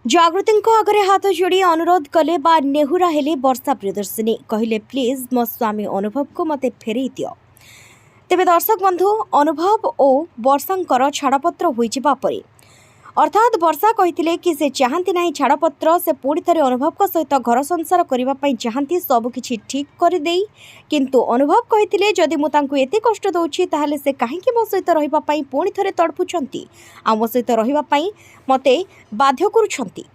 जागृति आगे हाथ जोड़ी अनुरोध कले बा नेहुरा हेले वर्षा प्रियदर्शिनी कहले प्लीज मो स्वामी अनुभव को मते फेरई दियो। तेबे दर्शक बंधु अनुभव और वर्षांकर छाड़पत्र होइजिबा परे अर्थात वर्षा कहिथिले कि से चाहती ना छाड़पत्र से पुणी थे अनुभव सहित घर संसार करने चाहती सबकि ठीक करदे किंतु अनुभव कहिथिले जदि मु तांको एते कष्ट दउछि ताहले से काहेकि मो सहित रहिबा पई पुणी थे तड़पुछंती आ मो सहित रहिबा पई मते बाध्य करूछंती।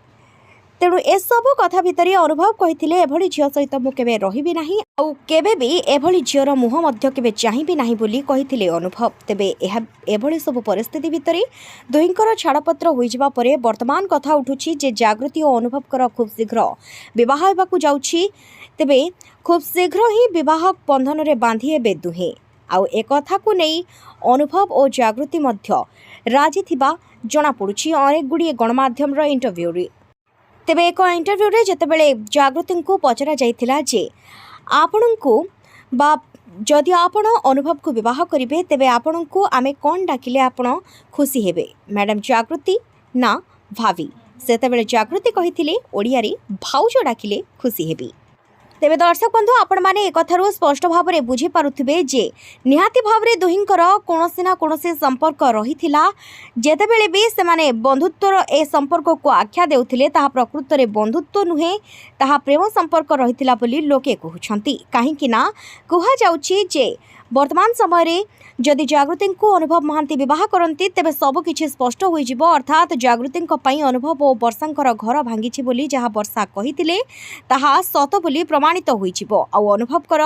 तेणु ए सब कथा भितर अनुभव कहिथिले एभली झियो सहित मु केबे रहिबि नाही आउ केबे भी एभली झियोर मुह मध्य केबे चाहिबि नाही बोली कहिथिले अनुभव। तेबे एभली सब परिस्थिति भितर दुहिंकर छाड़पत्र होइजिबा परे वर्तमान कथा उठुछि जे जागृति और अनुभव कर खूब शीघ्र विवाह हेबाकु जाउछि। तेबे खूब शीघ्र ही विवाह बंधन रे बांधी हेबे दुहे आउ ए कथा को नै अनुभव और जागृति मध्य राजी थिबा जणा पडुछि अनेक गुडी गणमाध्यम रो इंटरव्यू रे। तेबे एक इंटरव्यू रे जेतेबेले जागृति को पचरा जाइथिला जे आपणको बा जदि आपण अनुभव को विवाह करिवे तेबे आपणको आमे कोन डाकिले आपण खुशी हेबे मैडम जागृति ना भावी सेतेबेले जागृति कहिथिले ओडिया रे भाउजो डाकिले खुशी हेबी। तेबे दर्शक बंधु आपण माने एक कथारो स्पष्ट भाव में बुझी पारुथिबे जे निहाती भाव में दुहिंकर कोनोसी ना कोनोसी संपर्क रहिथिला जेतेबेले भी से माने बंधुत्वर ए संपर्क को आख्या देउथिले ताहा प्रकृत रे बंधुत्व नुहे ताहा प्रेम संपर्क रहिथिला बोली लोके कहउछंती। काहेकि ना कुहा जाउछि जे वर्तमान समय रे जदि जागृति को अनुभव महांती विवाह करती तेबे सब किछि स्पष्ट हो जिवो अर्थात जागृति पई अनुभव और वर्षांकर घर भांगी बोली जहाँ वर्षा कहिथिले ताहा सत बोली प्रमाणित हो जिवो आ अनुभव कर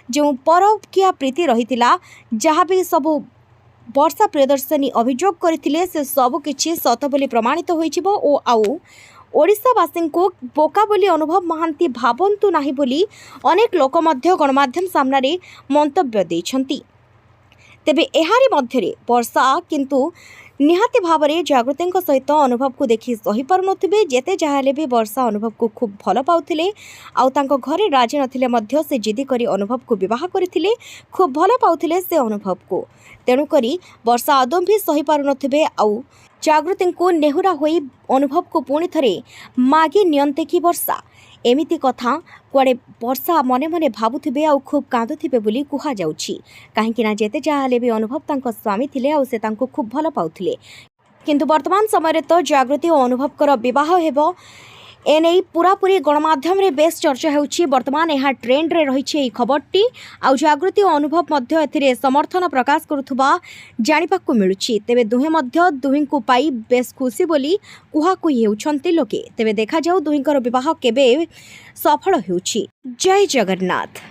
जो परकिया प्रीति रहितिला जहाँ भी सब वर्षा प्रियदर्शनी अभियोग करथिले से सब किछि सत बोली प्रमाणित हो जिवो ओ आउ ओडिशावासी को बोका बोली अनुभव महांती भावंतु नाही बोली अनेक लोक मध्य गणमाध्यम सामने मंतव्य देछंती। तेबे एहारी मध्यरे वर्षा किंतु निहाती भाव में जागृति सहित अनुभव को देखी सही पार नथिबे जेते जाहाले भी वर्षा अनुभव को खूब भल पाउथिले आउ तांको घरे राजी नथिले मध्य से जिदी करी अनुभव को विवाह करथिले खूब भल पाउथिले से अनुभव को तेणु करी वर्षा आदम भी सही पार नथिबे आउ जागृति को नेहुरा होई अनुभव को पुणी थरे मागी नियंते कि वर्षा एमिति कथा कुआडे वर्षा मने मने भाबुथिबे आ खूब कांदुथिबे बोली कुहा जाउछि। काहेकि ना जेते जाहाले भी अनुभव तांको स्वामी थिले आ से तांको खूब भल पाउथिले किंतु वर्तमान समय रे तो जागृति और अनुभव कर विवाह हेबो एने पूरापूरी गणमाध्यम रे बेस चर्चा होउछि। वर्तमान यहाँ ट्रेंड रे रही है खबरटी आ जागृति और अनुभव मध्य एथिरे समर्थन प्रकाश करुथुबा जानिपाकु मिलुछि। तेबे दुहे मध्य दुहिंकु पाई बेस खुशी बोली कुहाकुही हेउछंती लोके। तेबे देखा जाऊ दुहिंकर विवाह केबे सफल हेउछि। जय जगन्नाथ।